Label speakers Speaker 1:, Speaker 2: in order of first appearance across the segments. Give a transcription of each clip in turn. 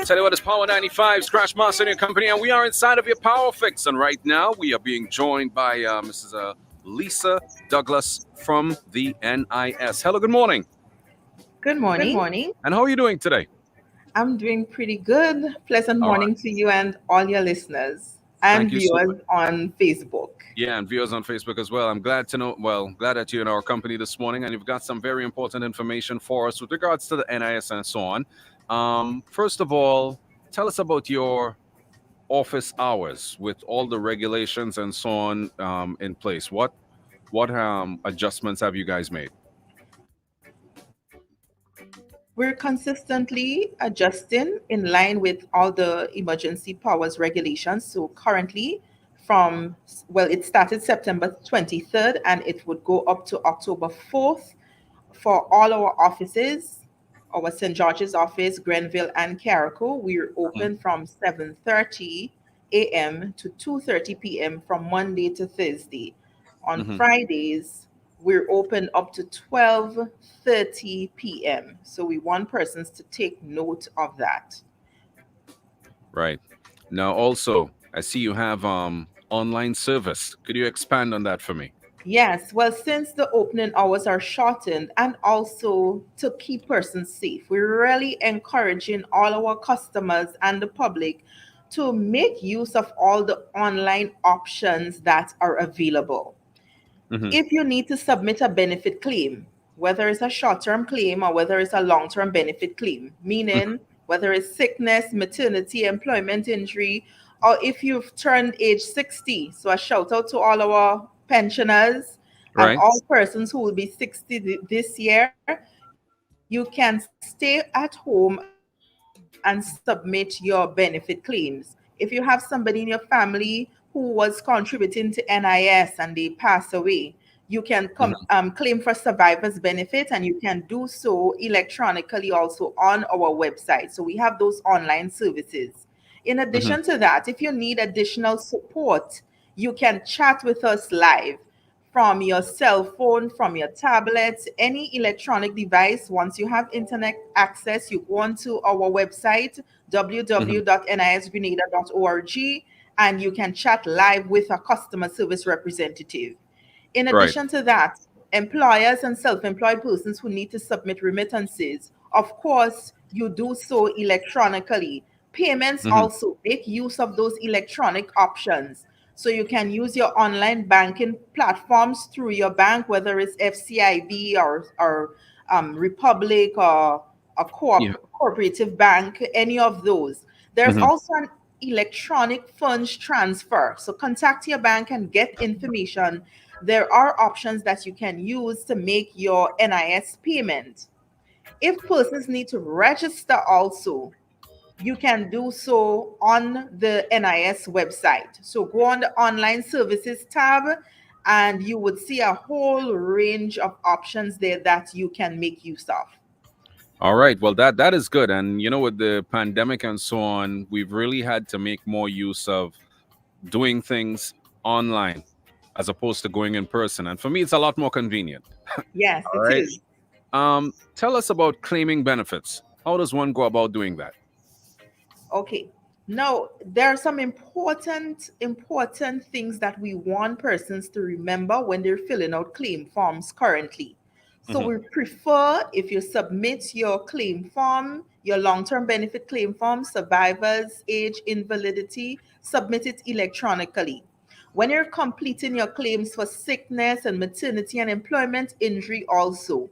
Speaker 1: Tell you what, it's Power 95, Scratch Master and Company, and we are inside of your Power Fix. And right now, we are being joined by Mrs. Lisa Douglas from the NIS. Hello, good morning.
Speaker 2: Good
Speaker 3: Good
Speaker 2: morning.
Speaker 3: morning.
Speaker 1: And how are you doing today?
Speaker 2: I'm doing pretty good. Pleasant
Speaker 1: All right.
Speaker 2: morning to you and all your listeners
Speaker 1: Thank
Speaker 2: and
Speaker 1: you so much.
Speaker 2: viewers on Facebook.
Speaker 1: Yeah, and viewers on Facebook as well. I'm glad that you're in our company this morning, and you've got some very important information for us with regards to the NIS and so on. First of all, tell us about your office hours with all the regulations and so on in place. What adjustments have you guys made?
Speaker 2: We're consistently adjusting in line with all the emergency powers regulations. So currently, it started September 23rd and it would go up to October 4th for all our offices. Our St. George's office, Grenville and Carrico, we're open from 7:30 a.m. to 2:30 p.m. from Monday to Thursday. On
Speaker 1: Mm-hmm.
Speaker 2: Fridays, we're open up to 12:30 p.m. So we want persons to take note of that.
Speaker 1: Right. Now, also, I see you have online service. Could you expand on that for me?
Speaker 2: Yes, well, since the opening hours are shortened and also to keep persons safe, we're really encouraging all our customers and the public to make use of all the online options that are available.
Speaker 1: Mm-hmm.
Speaker 2: If you need to submit a benefit claim, whether it's a short term claim or whether it's a long term benefit claim, meaning whether it's sickness, maternity, employment injury, or if you've turned age 60. So, a shout out to all our pensioners and
Speaker 1: Right.
Speaker 2: all persons who will be 60 this year. You can stay at home and submit your benefit claims. If you have somebody in your family who was contributing to NIS and they pass away, you can claim for survivor's benefit, and you can do so electronically also on our website. So we have those online services. In addition
Speaker 1: Mm-hmm.
Speaker 2: to that, if you need additional support, you can chat with us live from your cell phone, from your tablet, any electronic device. Once you have internet access, you go onto our website,
Speaker 1: Mm-hmm.
Speaker 2: www.nisgrenada.org, and you can chat live with a customer service representative. In
Speaker 1: Right.
Speaker 2: addition to that, employers and self employed persons who need to submit remittances, of course, you do so electronically. Payments
Speaker 1: Mm-hmm.
Speaker 2: also make use of those electronic options. So you can use your online banking platforms through your bank, whether it's FCIB or Republic or a
Speaker 1: Yeah.
Speaker 2: cooperative bank, any of those. There's
Speaker 1: Mm-hmm.
Speaker 2: also an electronic funds transfer. So contact your bank and get information. There are options that you can use to make your NIS payment. If persons need to register also, you can do so on the NIS website. So go on the online services tab and you would see a whole range of options there that you can make use of.
Speaker 1: All right. Well, that is good. And with the pandemic and so on, we've really had to make more use of doing things online as opposed to going in person. And for me, it's a lot more convenient.
Speaker 2: Yes,
Speaker 1: All
Speaker 2: it
Speaker 1: right.
Speaker 2: is.
Speaker 1: Tell us about claiming benefits. How does one go about doing that?
Speaker 2: Okay. Now, there are some important things that we want persons to remember when they're filling out claim forms currently. So
Speaker 1: Mm-hmm.
Speaker 2: we prefer if you submit your claim form, your long-term benefit claim form, survivor's age, invalidity, submit it electronically. When you're completing your claims for sickness and maternity and employment injury also,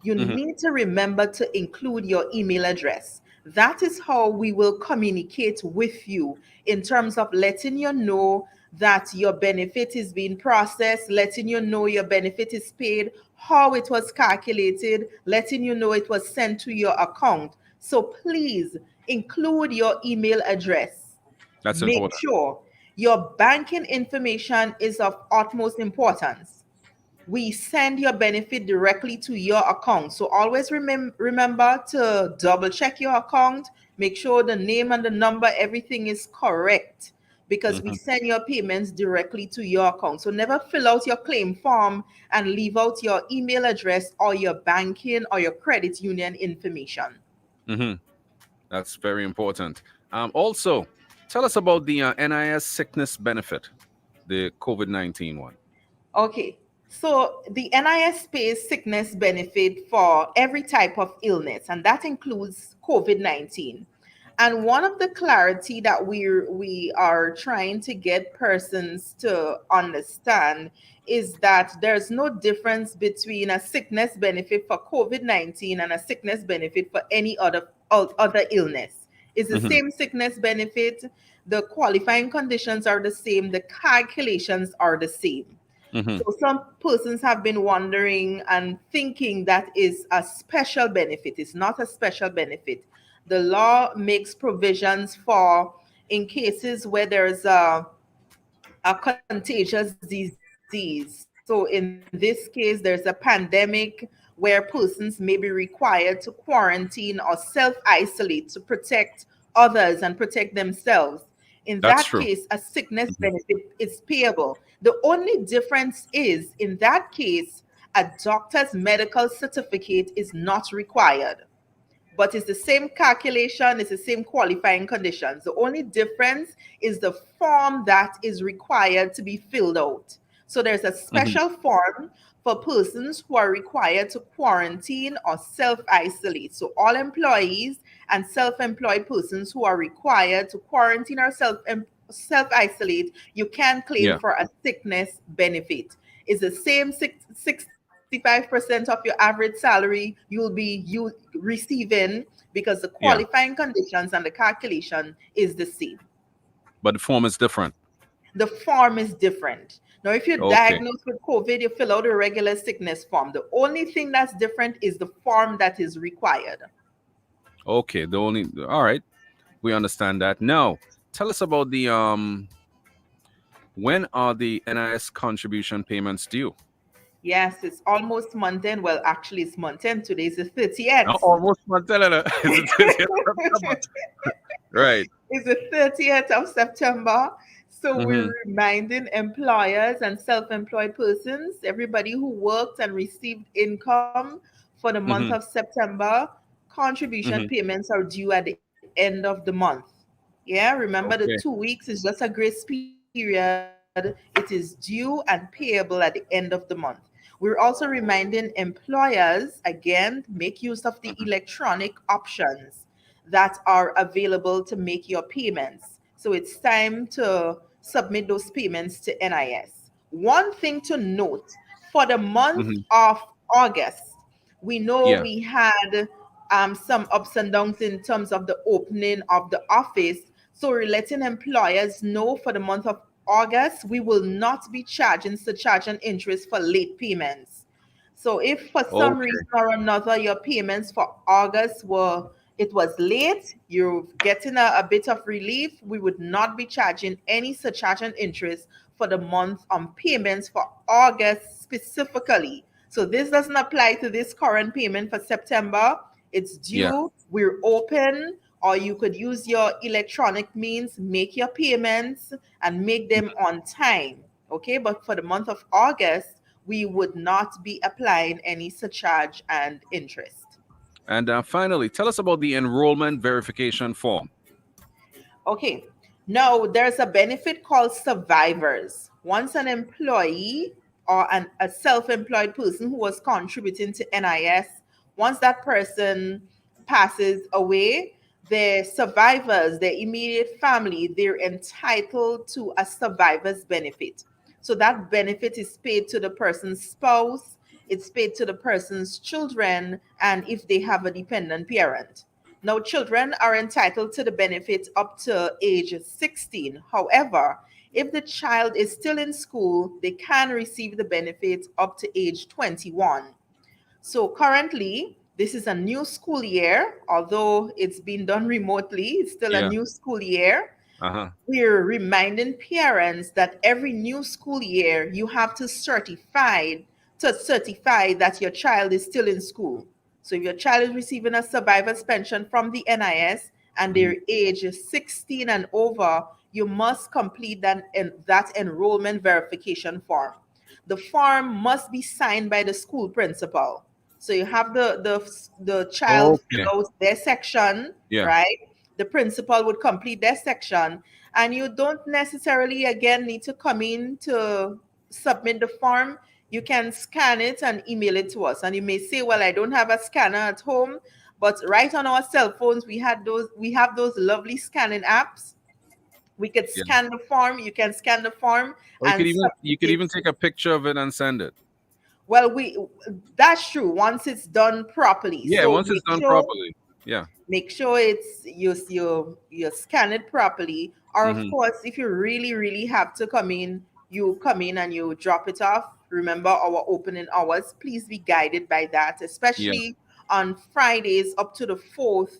Speaker 2: you
Speaker 1: Mm-hmm.
Speaker 2: need to remember to include your email address. That is how we will communicate with you in terms of letting you know that your benefit is being processed, letting you know your benefit is paid, how it was calculated, letting you know it was sent to your account. So please include your email address.
Speaker 1: That's
Speaker 2: Make
Speaker 1: important.
Speaker 2: sure your banking information is of utmost importance. We send your benefit directly to your account. So always remember to double check your account, make sure the name and the number, everything is correct because we
Speaker 1: Mm-hmm.
Speaker 2: send your payments directly to your account. So never fill out your claim form and leave out your email address or your banking or your credit union information.
Speaker 1: Mm-hmm. That's very important. Also, tell us about the NIS Sickness Benefit, the COVID-19 one.
Speaker 2: Okay, so the NIS pays sickness benefit for every type of illness, and that includes COVID-19. And one of the clarity that we are trying to get persons to understand is that there's no difference between a sickness benefit for COVID-19 and a sickness benefit for any other illness. It's the
Speaker 1: Hmm.
Speaker 2: same sickness benefit. The qualifying conditions are the same. The calculations are the same.
Speaker 1: Hmm.
Speaker 2: So some persons have been wondering and thinking that is a special benefit. It's not a special benefit. The law makes provisions for in cases where there's a contagious disease. So in this case, there's a pandemic where persons may be required to quarantine or self-isolate to protect others and protect themselves. In that
Speaker 1: That's
Speaker 2: case,
Speaker 1: true.
Speaker 2: a sickness
Speaker 1: Hmm.
Speaker 2: benefit is payable. The only difference is in that case, a doctor's medical certificate is not required, but it's the same calculation, it's the same qualifying conditions. The only difference is the form that is required to be filled out. So there's a
Speaker 1: Hmm.
Speaker 2: special form for persons who are required to quarantine or self isolate. So all employees and self employed persons who are required to quarantine or self isolate, you can claim
Speaker 1: Yeah,
Speaker 2: for a sickness benefit. It's the same 65% of your average salary you'll be you receiving, because the
Speaker 1: yeah.
Speaker 2: qualifying conditions and the calculation is the same.
Speaker 1: But the form is different.
Speaker 2: The form is different. Now, if you're
Speaker 1: Okay.
Speaker 2: diagnosed with COVID, you fill out a regular sickness form. The only thing that's different is the form that is required.
Speaker 1: Okay. The only. All right. We understand that. Now, tell us about the when are the NIS contribution payments due?
Speaker 2: Yes, it's almost month end. Well, actually, it's month end. Today is the 30th.
Speaker 1: Almost Montana. Is it 30th September? Right.
Speaker 2: It's the 30th of September. So
Speaker 1: Mm-hmm.
Speaker 2: we're reminding employers and self-employed persons, everybody who worked and received income for the month of
Speaker 1: Mm-hmm.
Speaker 2: September, contribution
Speaker 1: Mm-hmm.
Speaker 2: payments are due at the end of the month. Yeah, remember the
Speaker 1: Okay.
Speaker 2: 2 weeks is just a grace period. It is due and payable at the end of the month. We're also reminding employers, again, make use of the electronic options that are available to make your payments. So it's time to submit those payments to NIS. One thing to note, for the month
Speaker 1: Mm-hmm.
Speaker 2: of August, we know
Speaker 1: Yeah.
Speaker 2: we had some ups and downs in terms of the opening of the office. So we're letting employers know for the month of August, we will not be charging surcharge and interest for late payments. So if for some
Speaker 1: Okay.
Speaker 2: reason or another your payments for August were it was late, you're getting a bit of relief, we would not be charging any surcharge and interest for the month on payments for August specifically. So this doesn't apply to this current payment for September. It's
Speaker 1: Yeah.
Speaker 2: due, we're open, or you could use your electronic means, make your payments and make them on time. Okay, but for the month of August, we would not be applying any surcharge and interest.
Speaker 1: And finally, tell us about the enrollment verification form.
Speaker 2: Okay. Now, there's a benefit called survivors. Once an employee or a self employed person who was contributing to NIS, once that person passes away, their survivors, their immediate family, they're entitled to a survivor's benefit. So that benefit is paid to the person's spouse, it's paid to the person's children, and if they have a dependent parent. Now, children are entitled to the benefit up to age 16. However, if the child is still in school, they can receive the benefit up to age 21. So currently, this is a new school year, although it's been done remotely, it's still a
Speaker 1: Yeah.
Speaker 2: new school year.
Speaker 1: Uh-huh.
Speaker 2: We're reminding parents that every new school year you have to certify that your child is still in school. So if your child is receiving a survivor's pension from the NIS and
Speaker 1: Hmm.
Speaker 2: they're age 16 and over, you must complete that enrollment verification form. The form must be signed by the school principal. So you have the child
Speaker 1: Okay.
Speaker 2: fill out their section,
Speaker 1: Yeah.
Speaker 2: right? The principal would complete their section, and you don't necessarily again need to come in to submit the form. You can scan it and email it to us. And you may say, well, I don't have a scanner at home, but right on our cell phones, we have those lovely scanning apps. We could
Speaker 1: Yeah.
Speaker 2: scan the form. You can scan the form
Speaker 1: Or
Speaker 2: and
Speaker 1: you
Speaker 2: submit
Speaker 1: could
Speaker 2: it.
Speaker 1: even take a picture of it and send it.
Speaker 2: Well, we that's true once it's done properly.
Speaker 1: Yeah,
Speaker 2: So
Speaker 1: once it's done properly. Yeah.
Speaker 2: make sure it's you scan it properly. Or of
Speaker 1: Hmm.
Speaker 2: course, if you really have to come in, you come in and you drop it off. Remember our opening hours. Please be guided by that,
Speaker 1: Yeah.
Speaker 2: especially on Fridays up to the 4th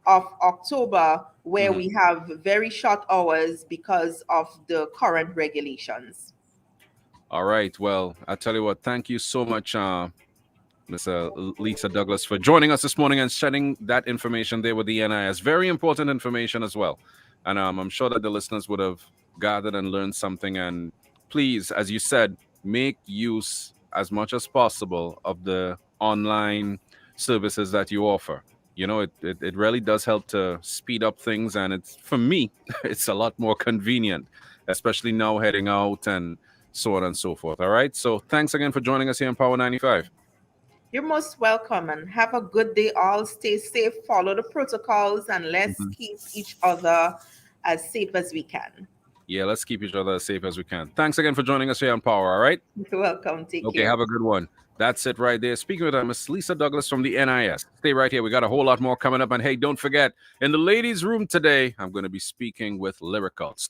Speaker 2: of October, where
Speaker 1: Hmm.
Speaker 2: we have very short hours because of the current regulations.
Speaker 1: All right. Well, I tell you what, thank you so much, Miss Lisa Douglas, for joining us this morning and sharing that information there with the NIS. Very important information as well. And I'm sure that the listeners would have gathered and learned something. And please, as you said, make use as much as possible of the online services that you offer. You know, it really does help to speed up things. And it's, for me, it's a lot more convenient, especially now heading out and so on and so forth. All right. So thanks again for joining us here on Power 95.
Speaker 2: You're most welcome and have a good day all. Stay safe, follow the protocols, and let's
Speaker 1: Mhm.
Speaker 2: keep each other as safe as we can.
Speaker 1: Yeah, let's keep each other as safe as we can. Thanks again for joining us here on Power. All right.
Speaker 2: You're welcome. Take
Speaker 1: Okay.
Speaker 2: care.
Speaker 1: Have a good one. That's it right there. Speaking with Miss Lisa Douglas from the NIS. Stay right here. We got a whole lot more coming up. And hey, don't forget, in the ladies' room today, I'm going to be speaking with Lyrical. Stay